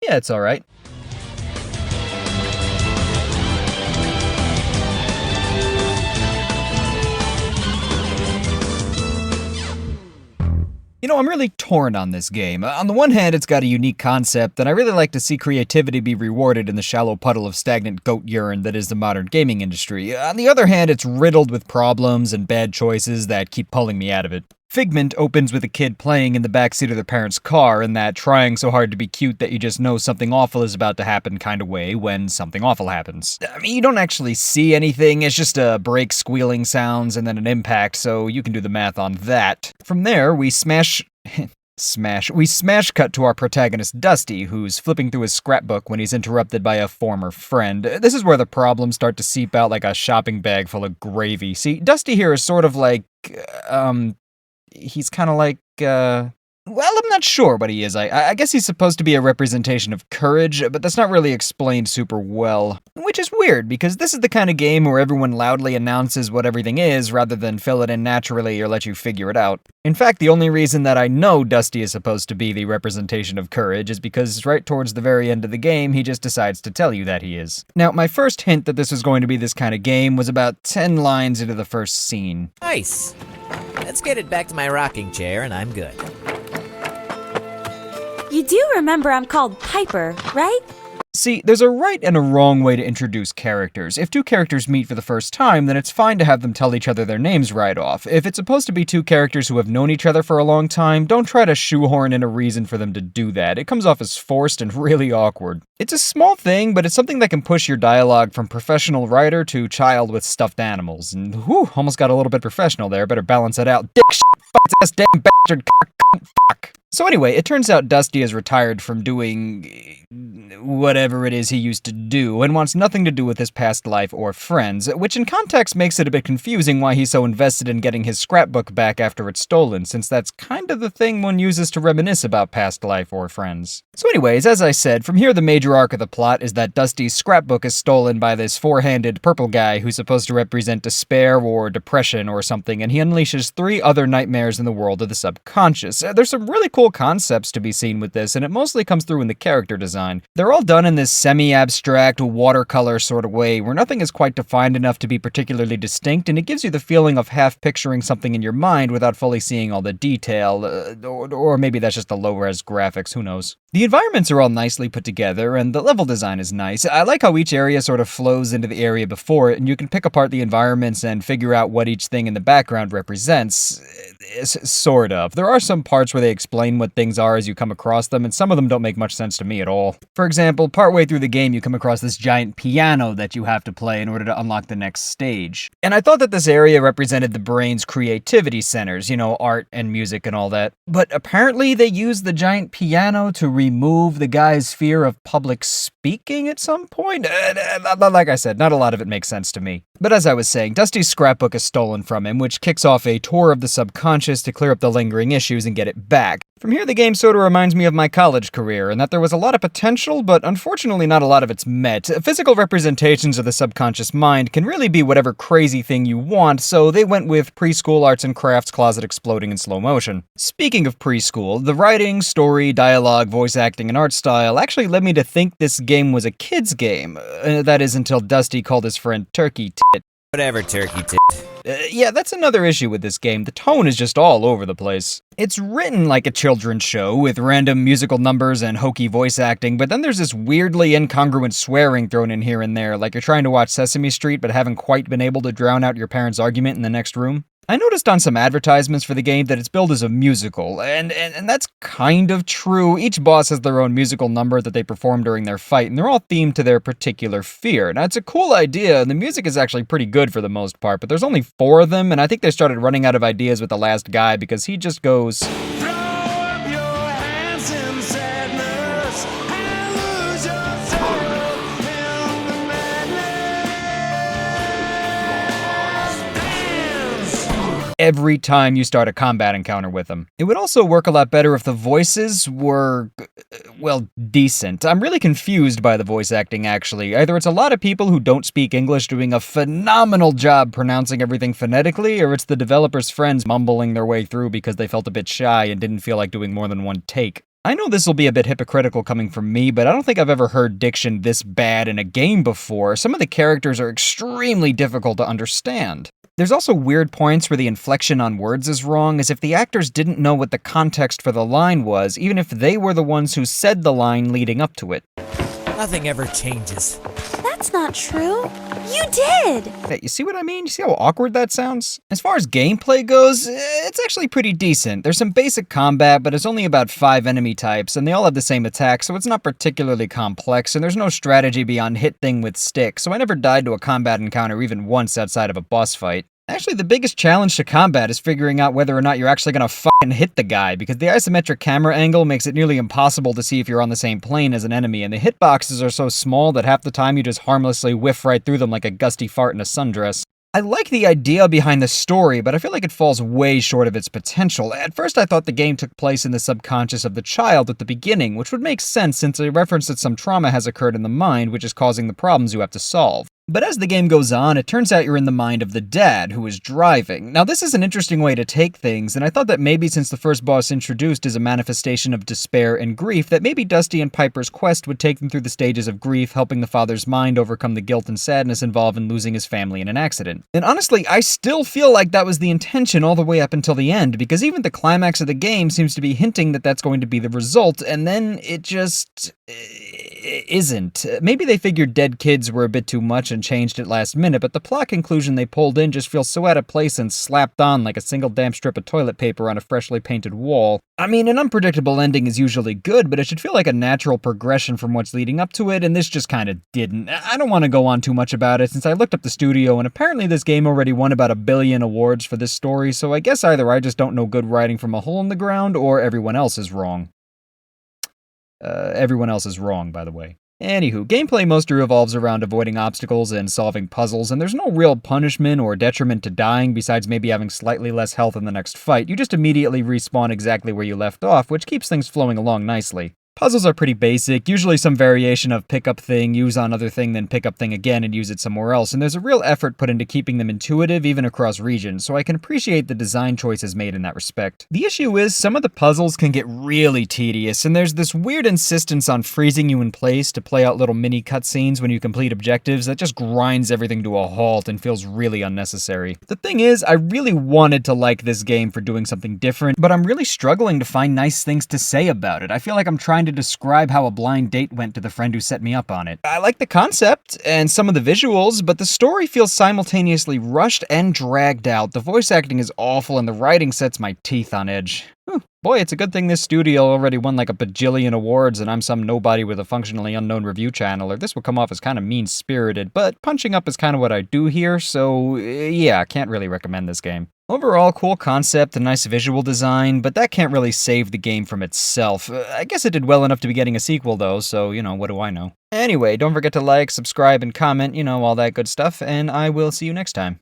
Yeah, it's alright. I'm really torn on this game. On the one hand, it's got a unique concept, and I really like to see creativity be rewarded in the shallow puddle of stagnant goat urine that is the modern gaming industry. On the other hand, it's riddled with problems and bad choices that keep pulling me out of it. Figment opens with a kid playing in the backseat of their parents' car in that trying so hard to be cute that you just know something awful is about to happen kind of way when something awful happens. I mean, you don't actually see anything, it's just a brake squealing sounds and then an impact, so you can do the math on that. From there, we smash cut to our protagonist Dusty, who's flipping through his scrapbook when he's interrupted by a former friend. This is where the problems start to seep out like a shopping bag full of gravy. See, Dusty here is sort of like, he's kind of like, well, I'm not sure what he is. I guess he's supposed to be a representation of courage, but that's not really explained super well. Which is weird, because this is the kind of game where everyone loudly announces what everything is rather than fill it in naturally or let you figure it out. In fact, the only reason that I know Dusty is supposed to be the representation of courage is because right towards the very end of the game, he just decides to tell you that he is. Now, my first hint that this was going to be this kind of game was about 10 lines into the first scene. Nice. Let's get it back to my rocking chair and I'm good. You do remember I'm called Piper, right? See, there's a right and a wrong way to introduce characters. If two characters meet for the first time, then it's fine to have them tell each other their names right off. If it's supposed to be two characters who have known each other for a long time, don't try to shoehorn in a reason for them to do that. It comes off as forced and really awkward. It's a small thing, but it's something that can push your dialogue from professional writer to child with stuffed animals. And whew, almost got a little bit professional there. Better balance it out. Dick shit, fuck ass, damn bastard, cock, cunt, fuck. So anyway, it turns out Dusty is retired from doing whatever it is he used to do and wants nothing to do with his past life or friends, which in context makes it a bit confusing why he's so invested in getting his scrapbook back after it's stolen, since that's kind of the thing one uses to reminisce about past life or friends. So anyways, as I said, from here the major arc of the plot is that Dusty's scrapbook is stolen by this four-handed purple guy who's supposed to represent despair or depression or something, and he unleashes 3 other nightmares in the world of the subconscious. There's some really cool concepts to be seen with this, and it mostly comes through in the character design. They're all done in this semi-abstract, watercolor sort of way, where nothing is quite defined enough to be particularly distinct, and it gives you the feeling of half picturing something in your mind without fully seeing all the detail, or maybe that's just the low-res graphics, who knows. The environments are all nicely put together, and the level design is nice. I like how each area sort of flows into the area before it, and you can pick apart the environments and figure out what each thing in the background represents. Sort of. There are some parts where they explain what things are as you come across them, and some of them don't make much sense to me at all. For example, partway through the game you come across this giant piano that you have to play in order to unlock the next stage. And I thought that this area represented the brain's creativity centers, art and music and all that. But apparently they used the giant piano to remove the guy's fear of public speaking at some point? Like I said, not a lot of it makes sense to me. But as I was saying, Dusty's scrapbook is stolen from him, which kicks off a tour of the subconscious to clear up the lingering issues and get it back. From here, the game sort of reminds me of my college career, in that there was a lot of potential, but unfortunately not a lot of it's met. Physical representations of the subconscious mind can really be whatever crazy thing you want, so they went with preschool arts and crafts closet exploding in slow motion. Speaking of preschool, the writing, story, dialogue, voice acting, and art style actually led me to think this game was a kid's game. That is until Dusty called his friend Turkey Tit. Whatever, turkey tit. Yeah, that's another issue with this game. The tone is just all over the place. It's written like a children's show, with random musical numbers and hokey voice acting, but then there's this weirdly incongruent swearing thrown in here and there, like you're trying to watch Sesame Street but haven't quite been able to drown out your parents' argument in the next room. I noticed on some advertisements for the game that it's billed as a musical, and that's kind of true. Each boss has their own musical number that they perform during their fight, and they're all themed to their particular fear. Now, it's a cool idea, and the music is actually pretty good for the most part, but there's only 4 of them, and I think they started running out of ideas with the last guy because he just goes... every time you start a combat encounter with them. It would also work a lot better if the voices were, well, decent. I'm really confused by the voice acting, actually. Either it's a lot of people who don't speak English doing a phenomenal job pronouncing everything phonetically, or it's the developers' friends mumbling their way through because they felt a bit shy and didn't feel like doing more than one take. I know this will be a bit hypocritical coming from me, but I don't think I've ever heard diction this bad in a game before. Some of the characters are extremely difficult to understand. There's also weird points where the inflection on words is wrong, as if the actors didn't know what the context for the line was, even if they were the ones who said the line leading up to it. Nothing ever changes. That's not true. You did! Hey, you see what I mean? You see how awkward that sounds? As far as gameplay goes, it's actually pretty decent. There's some basic combat, but it's only about 5 enemy types, and they all have the same attack, so it's not particularly complex, and there's no strategy beyond hit thing with stick, so I never died to a combat encounter even once outside of a boss fight. Actually, the biggest challenge to combat is figuring out whether or not you're actually gonna fucking hit the guy, because the isometric camera angle makes it nearly impossible to see if you're on the same plane as an enemy, and the hitboxes are so small that half the time you just harmlessly whiff right through them like a gusty fart in a sundress. I like the idea behind the story, but I feel like it falls way short of its potential. At first I thought the game took place in the subconscious of the child at the beginning, which would make sense since it referenced that some trauma has occurred in the mind, which is causing the problems you have to solve. But as the game goes on, it turns out you're in the mind of the dad, who is driving. Now this is an interesting way to take things, and I thought that maybe since the first boss introduced is a manifestation of despair and grief, that maybe Dusty and Piper's quest would take them through the stages of grief, helping the father's mind overcome the guilt and sadness involved in losing his family in an accident. And honestly, I still feel like that was the intention all the way up until the end, because even the climax of the game seems to be hinting that that's going to be the result, and then it just isn't. Maybe they figured dead kids were a bit too much and changed it last minute, but the plot conclusion they pulled in just feels so out of place and slapped on like a single damn strip of toilet paper on a freshly painted wall. I mean, an unpredictable ending is usually good, but it should feel like a natural progression from what's leading up to it, and this just kinda didn't. I don't want to go on too much about it, since I looked up the studio, and apparently this game already won about 1 billion awards for this story, so I guess either I just don't know good writing from a hole in the ground, or everyone else is wrong. Everyone else is wrong, by the way. Anywho, gameplay mostly revolves around avoiding obstacles and solving puzzles, and there's no real punishment or detriment to dying besides maybe having slightly less health in the next fight. You just immediately respawn exactly where you left off, which keeps things flowing along nicely. Puzzles are pretty basic, usually some variation of pick up thing, use on other thing, then pick up thing again and use it somewhere else, and there's a real effort put into keeping them intuitive even across regions, so I can appreciate the design choices made in that respect. The issue is, some of the puzzles can get really tedious, and there's this weird insistence on freezing you in place to play out little mini cutscenes when you complete objectives that just grinds everything to a halt and feels really unnecessary. The thing is, I really wanted to like this game for doing something different, but I'm really struggling to find nice things to say about it. I feel like I'm trying to describe how a blind date went to the friend who set me up on it. I like the concept and some of the visuals, but the story feels simultaneously rushed and dragged out. The voice acting is awful and the writing sets my teeth on edge. Boy, it's a good thing this studio already won like a bajillion awards and I'm some nobody with a functionally unknown review channel, or this would come off as kind of mean-spirited, but punching up is kind of what I do here, so yeah, can't really recommend this game. Overall, cool concept and nice visual design, but that can't really save the game from itself. I guess it did well enough to be getting a sequel though, so, what do I know. Anyway, don't forget to like, subscribe, and comment, all that good stuff, and I will see you next time.